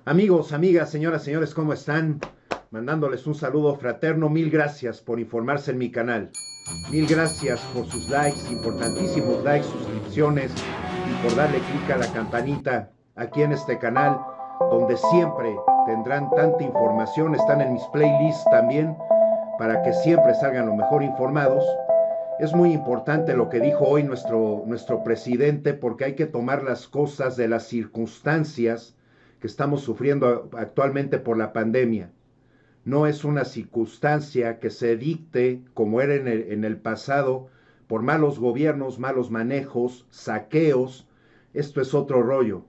Amigos, amigas, señoras, señores, ¿cómo están? Mandándoles un saludo fraterno. Mil gracias por informarse en mi canal. Mil gracias por sus likes, importantísimos likes, suscripciones y por darle clic a la campanita aquí en este canal, donde siempre tendrán tanta información. Están en mis playlists también para que siempre salgan lo mejor informados. Es muy importante lo que dijo hoy nuestro presidente, porque hay que tomar las cosas de las circunstancias que estamos sufriendo actualmente por la pandemia. No es una circunstancia que se dicte como era en el pasado por malos gobiernos, malos manejos, saqueos. Esto es otro rollo.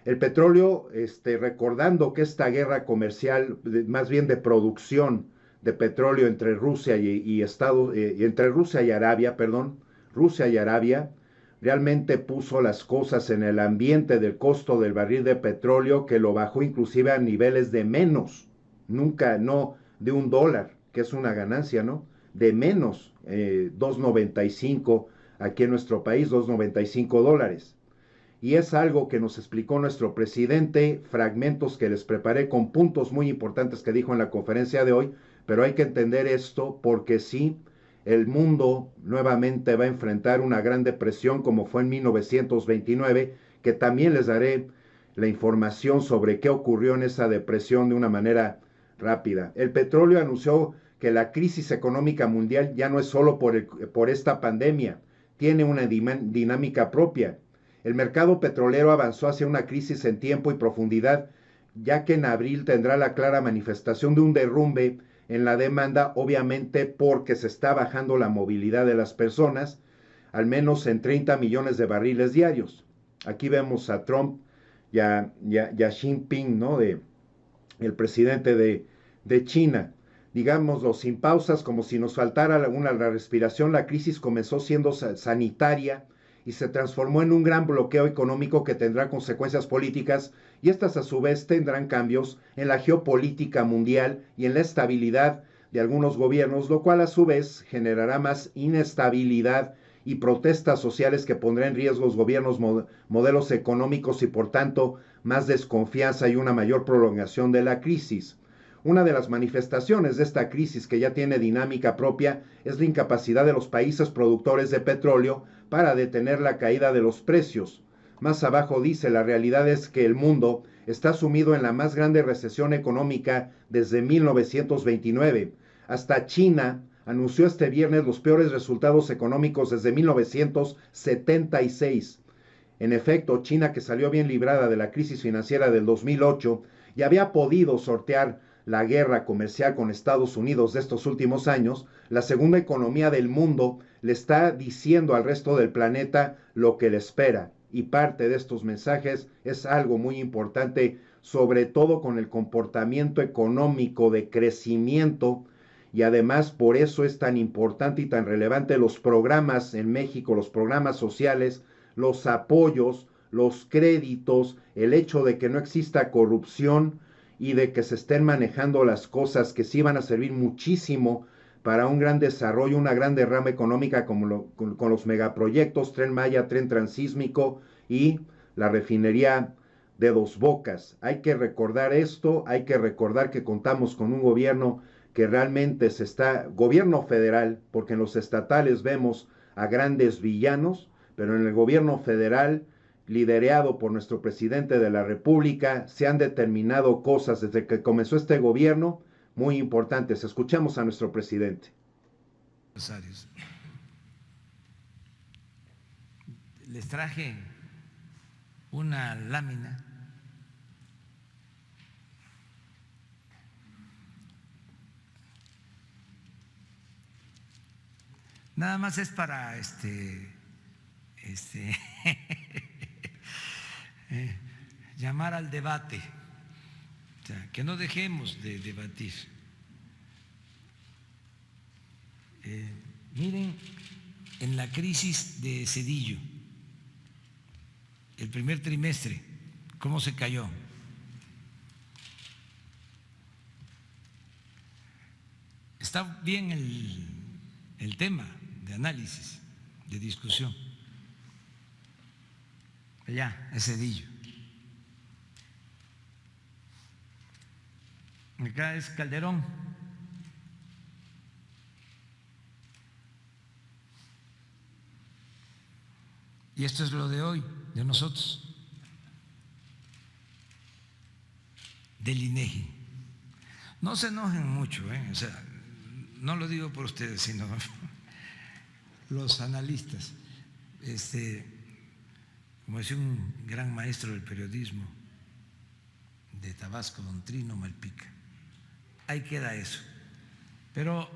El petróleo, recordando que esta guerra comercial, más bien de producción de petróleo entre Rusia entre Rusia y Arabia, perdón, Rusia y Arabia, realmente puso las cosas en el ambiente del costo del barril de petróleo, que lo bajó inclusive a niveles de menos, nunca, no de $1, que es una ganancia, ¿no? De menos 2.95 aquí en nuestro país, $2.95. Y es algo que nos explicó nuestro presidente, fragmentos que les preparé con puntos muy importantes que dijo en la conferencia de hoy, pero hay que entender esto porque sí, el mundo nuevamente va a enfrentar una gran depresión como fue en 1929, que también les daré la información sobre qué ocurrió en esa depresión de una manera rápida. El petróleo anunció que la crisis económica mundial ya no es solo por esta pandemia, tiene una dinámica propia. El mercado petrolero avanzó hacia una crisis en tiempo y profundidad, ya que en abril tendrá la clara manifestación de un derrumbe en la demanda, obviamente porque se está bajando la movilidad de las personas, al menos en 30 millones de barriles diarios. Aquí vemos a Trump y a Xi Jinping, ¿no? El presidente de China. Digámoslo sin pausas, como si nos faltara la respiración. La crisis comenzó siendo sanitaria y se transformó en un gran bloqueo económico que tendrá consecuencias políticas, y estas a su vez tendrán cambios en la geopolítica mundial y en la estabilidad de algunos gobiernos, lo cual a su vez generará más inestabilidad y protestas sociales que pondrá en riesgo los gobiernos, modelos económicos y por tanto más desconfianza y una mayor prolongación de la crisis. Una de las manifestaciones de esta crisis, que ya tiene dinámica propia, es la incapacidad de los países productores de petróleo para detener la caída de los precios. Más abajo dice: la realidad es que el mundo está sumido en la más grande recesión económica desde 1929. Hasta China anunció este viernes los peores resultados económicos desde 1976. En efecto, China, que salió bien librada de la crisis financiera del 2008 y había podido sortear la guerra comercial con Estados Unidos de estos últimos años, la segunda economía del mundo le está diciendo al resto del planeta lo que le espera. Y parte de estos mensajes es algo muy importante, sobre todo con el comportamiento económico de crecimiento. Y además por eso es tan importante y tan relevante los programas en México, los programas sociales, los apoyos, los créditos, el hecho de que no exista corrupción y de que se estén manejando las cosas que sí van a servir muchísimo para un gran desarrollo, una gran derrama económica, como con los megaproyectos Tren Maya, Tren Transísmico y la refinería de Dos Bocas. Hay que recordar esto, hay que recordar que contamos con un gobierno que realmente gobierno federal, porque en los estatales vemos a grandes villanos, pero en el gobierno federal, liderado por nuestro presidente de la República, se han determinado cosas desde que comenzó este gobierno muy importantes. Escuchamos a nuestro presidente. Les traje una lámina nada más, es para llamar al debate, o sea, que no dejemos de debatir. Miren, en la crisis de Zedillo, el primer trimestre, ¿cómo se cayó? Está bien el tema de análisis, de discusión. Allá, ese Zedillo. Acá es Calderón. Y esto es lo de hoy, de nosotros, del INEGI. No se enojen mucho, o sea, no lo digo por ustedes, sino los analistas. Como decía un gran maestro del periodismo de Tabasco, don Trino Malpica, ahí queda eso. Pero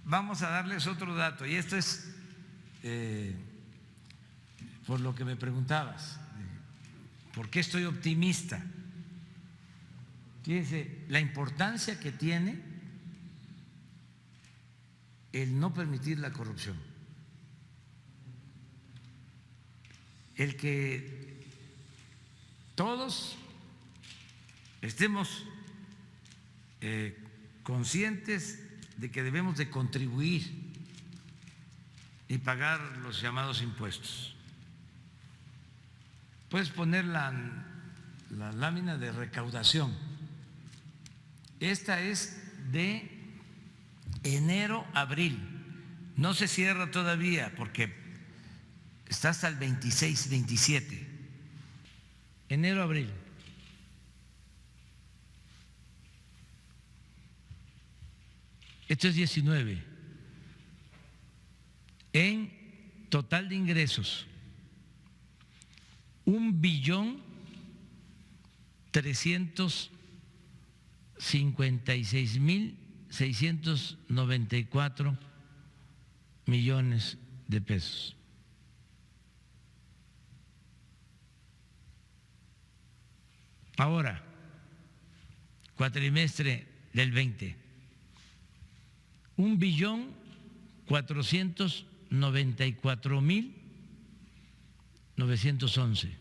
vamos a darles otro dato, y esto es por lo que me preguntabas, ¿por qué estoy optimista? Fíjense la importancia que tiene el no permitir la corrupción, el que todos estemos conscientes de que debemos de contribuir y pagar los llamados impuestos. Puedes poner la lámina de recaudación. Esta es de enero a abril. No se cierra todavía porque está hasta el 26, 27. Enero a abril. Esto es 19. En total de ingresos, 1.356.694 millones de pesos. Ahora, cuatrimestre del 20, 1.494.911.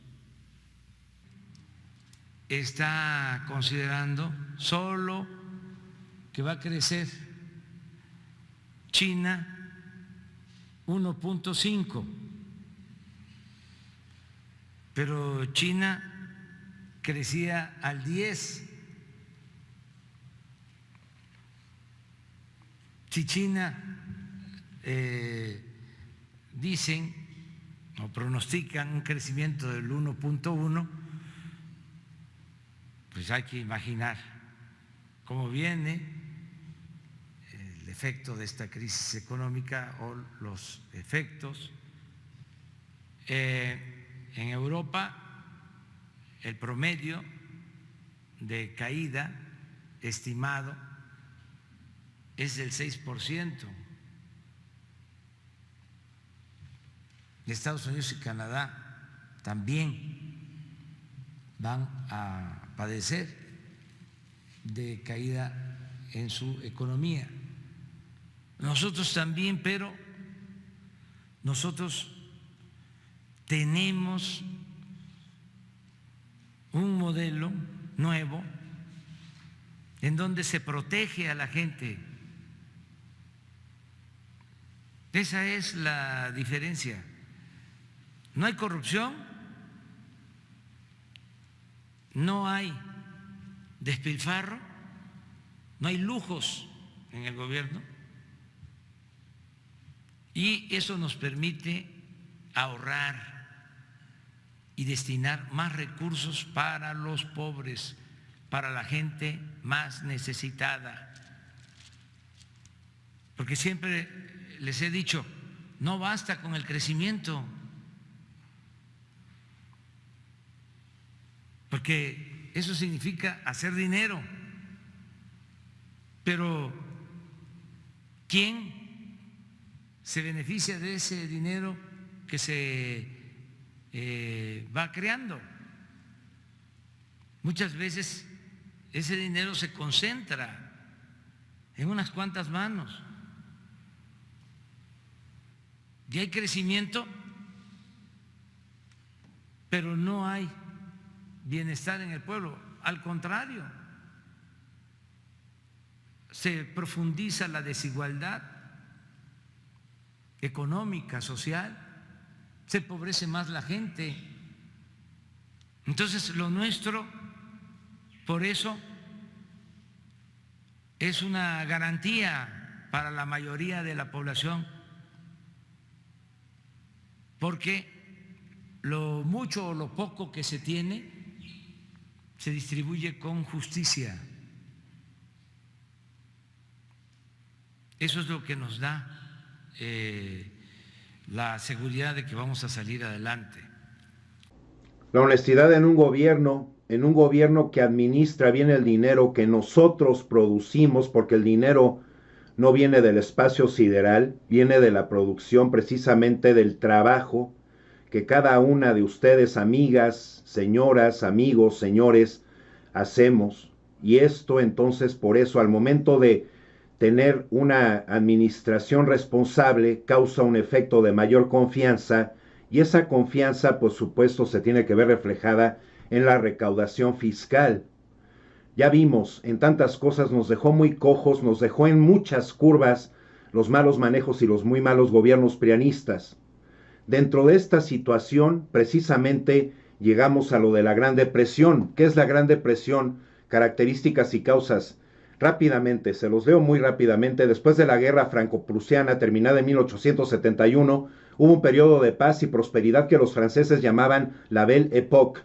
Está considerando solo que va a crecer China 1.5, pero China crecía al 10. Si China dicen o pronostican un crecimiento del 1.1, pues hay que imaginar cómo viene el efecto de esta crisis económica o los efectos. En Europa el promedio de caída estimado es del 6%. Estados Unidos y Canadá también van a padecer de caída en su economía. Nosotros también, pero nosotros tenemos un modelo nuevo en donde se protege a la gente. Esa es la diferencia. No hay corrupción, no hay despilfarro, no hay lujos en el gobierno, y eso nos permite ahorrar y destinar más recursos para los pobres, para la gente más necesitada. Porque siempre les he dicho, no basta con el crecimiento, porque eso significa hacer dinero, pero ¿quién se beneficia de ese dinero que se va creando? Muchas veces ese dinero se concentra en unas cuantas manos y hay crecimiento, pero no hay bienestar en el pueblo. Al contrario, se profundiza la desigualdad económica, social, se empobrece más la gente. Entonces, lo nuestro, por eso, es una garantía para la mayoría de la población, porque lo mucho o lo poco que se tiene se distribuye con justicia. Eso es lo que nos da la seguridad de que vamos a salir adelante. La honestidad en un gobierno que administra bien el dinero que nosotros producimos, porque el dinero no viene del espacio sideral, viene de la producción, precisamente del trabajo que cada una de ustedes, amigas, señoras, amigos, señores, hacemos. Y esto entonces, por eso, al momento de tener una administración responsable, causa un efecto de mayor confianza, y esa confianza, por supuesto, se tiene que ver reflejada en la recaudación fiscal. Ya vimos, en tantas cosas nos dejó muy cojos, nos dejó en muchas curvas los malos manejos y los muy malos gobiernos prianistas. Dentro de esta situación, precisamente, llegamos a lo de la Gran Depresión. ¿Qué es la Gran Depresión? Características y causas. Rápidamente, se los leo muy rápidamente. Después de la guerra franco-prusiana, terminada en 1871, hubo un periodo de paz y prosperidad que los franceses llamaban la Belle Époque,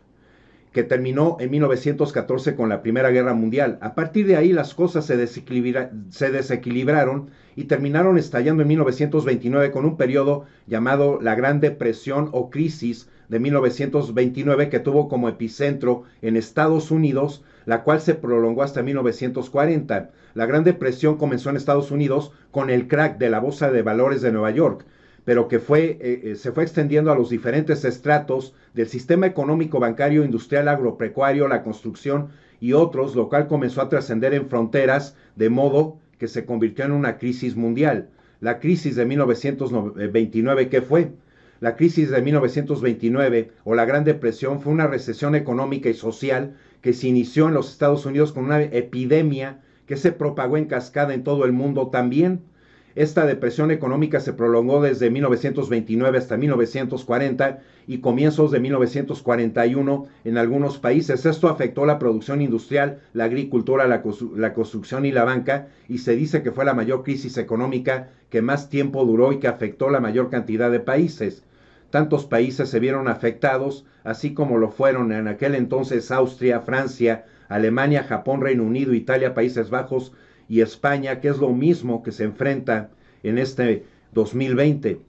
que terminó en 1914 con la Primera Guerra Mundial. A partir de ahí las cosas se desequilibraron y terminaron estallando en 1929 con un periodo llamado la Gran Depresión o Crisis de 1929, que tuvo como epicentro en Estados Unidos, la cual se prolongó hasta 1940. La Gran Depresión comenzó en Estados Unidos con el crack de la Bolsa de Valores de Nueva York, pero que se fue extendiendo a los diferentes estratos del sistema económico, bancario, industrial, agropecuario, la construcción y otros, lo cual comenzó a trascender en fronteras, de modo que se convirtió en una crisis mundial. La crisis de 1929, ¿qué fue? La crisis de 1929 o la Gran Depresión fue una recesión económica y social que se inició en los Estados Unidos con una epidemia que se propagó en cascada en todo el mundo también. Esta depresión económica se prolongó desde 1929 hasta 1940 y comienzos de 1941 en algunos países. Esto afectó la producción industrial, la agricultura, la construcción y la banca, y se dice que fue la mayor crisis económica que más tiempo duró y que afectó la mayor cantidad de países. Tantos países se vieron afectados, así como lo fueron en aquel entonces Austria, Francia, Alemania, Japón, Reino Unido, Italia, Países Bajos y España, que es lo mismo que se enfrenta en este 2020.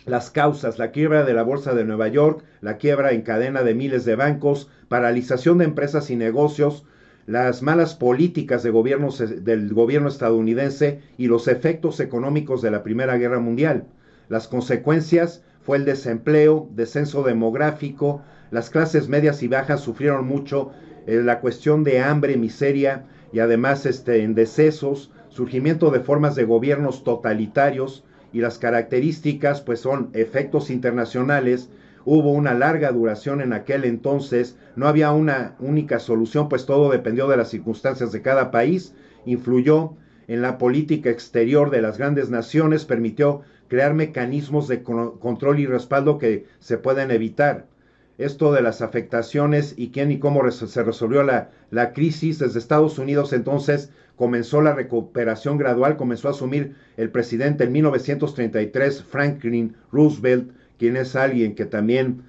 Las causas: la quiebra de la Bolsa de Nueva York, la quiebra en cadena de miles de bancos, paralización de empresas y negocios, las malas políticas del gobierno estadounidense y los efectos económicos de la Primera Guerra Mundial. Las consecuencias fue el desempleo, descenso demográfico, las clases medias y bajas sufrieron mucho, la cuestión de hambre, miseria, y además en decesos, surgimiento de formas de gobiernos totalitarios, y las características pues son efectos internacionales. Hubo una larga duración en aquel entonces, no había una única solución, pues todo dependió de las circunstancias de cada país, influyó en la política exterior de las grandes naciones, permitió crear mecanismos de control y respaldo que se pueden evitar. Esto de las afectaciones y quién y cómo se resolvió la crisis. Desde Estados Unidos entonces comenzó la recuperación gradual, comenzó a asumir el presidente en 1933, Franklin Roosevelt, quien es alguien que también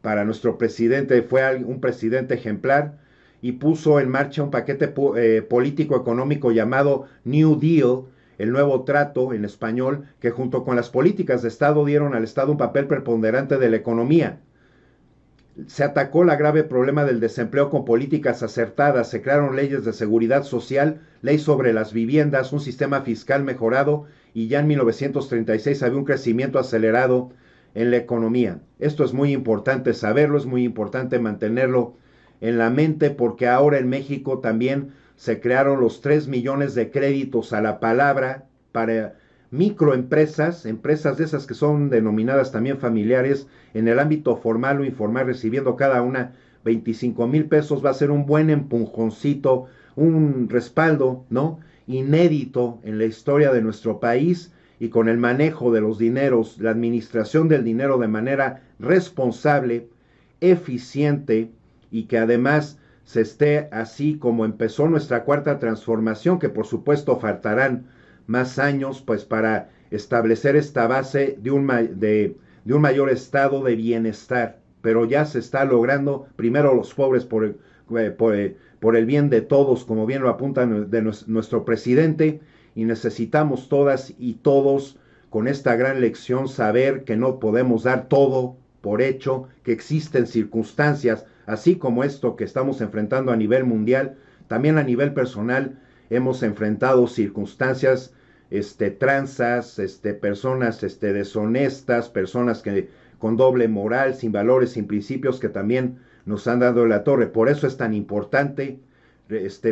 para nuestro presidente fue un presidente ejemplar, y puso en marcha un paquete político económico llamado New Deal, el nuevo trato en español, que junto con las políticas de Estado dieron al Estado un papel preponderante de la economía. Se atacó el grave problema del desempleo con políticas acertadas, se crearon leyes de seguridad social, ley sobre las viviendas, un sistema fiscal mejorado, y ya en 1936 había un crecimiento acelerado en la economía. Esto es muy importante saberlo, es muy importante mantenerlo en la mente, porque ahora en México también se crearon los 3 millones de créditos a la palabra para microempresas, empresas de esas que son denominadas también familiares, en el ámbito formal o informal, recibiendo cada una 25,000 pesos. Va a ser un buen empujoncito, un respaldo, ¿no?, inédito en la historia de nuestro país, y con el manejo de los dineros, la administración del dinero de manera responsable, eficiente, y que además se esté así como empezó nuestra cuarta transformación, que por supuesto faltarán más años pues para establecer esta base de un mayor estado de bienestar, pero ya se está logrando, primero los pobres por el bien de todos, como bien lo apunta nuestro presidente, y necesitamos todas y todos con esta gran lección saber que no podemos dar todo por hecho, que existen circunstancias, así como esto que estamos enfrentando a nivel mundial, también a nivel personal hemos enfrentado circunstancias, tranzas, personas deshonestas, personas que con doble moral, sin valores, sin principios, que también nos han dado la torre. Por eso es tan importante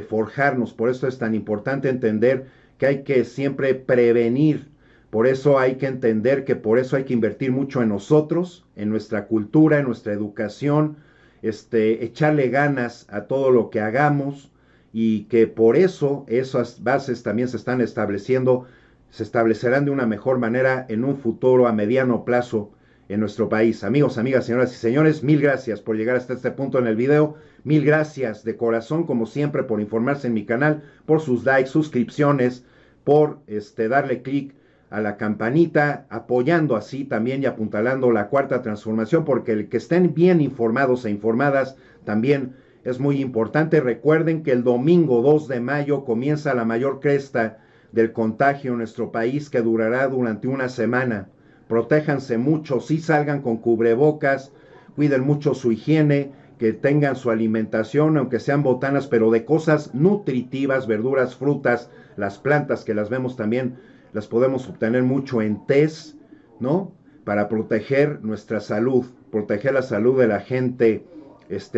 forjarnos, por eso es tan importante entender que hay que siempre prevenir. Por eso hay que entender que por eso hay que invertir mucho en nosotros, en nuestra cultura, en nuestra educación, echarle ganas a todo lo que hagamos, y que por eso esas bases también se están estableciendo, se establecerán de una mejor manera en un futuro a mediano plazo en nuestro país. Amigos, amigas, señoras y señores, mil gracias por llegar hasta este punto en el video. Mil gracias de corazón, como siempre, por informarse en mi canal, por sus likes, suscripciones, por darle clic a la campanita, apoyando así también y apuntalando la cuarta transformación, porque el que estén bien informados e informadas también es muy importante. Recuerden que el domingo 2 de mayo comienza la mayor cresta del contagio en nuestro país, que durará durante una semana. Protéjanse mucho, sí salgan con cubrebocas, cuiden mucho su higiene, que tengan su alimentación, aunque sean botanas, pero de cosas nutritivas, verduras, frutas, las plantas que las vemos también, las podemos obtener mucho en tés, ¿no? Para proteger nuestra salud, proteger la salud de la gente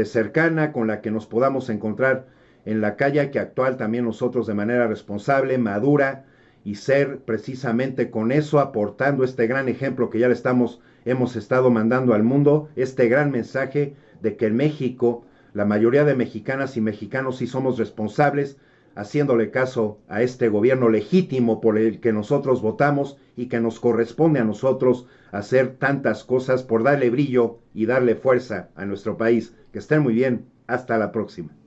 cercana con la que nos podamos encontrar en la calle, que actuar también nosotros de manera responsable, madura, y ser precisamente con eso aportando este gran ejemplo que ya hemos estado mandando al mundo, este gran mensaje de que en México la mayoría de mexicanas y mexicanos sí somos responsables, haciéndole caso a este gobierno legítimo por el que nosotros votamos, y que nos corresponde a nosotros hacer tantas cosas por darle brillo y darle fuerza a nuestro país. Que estén muy bien, hasta la próxima.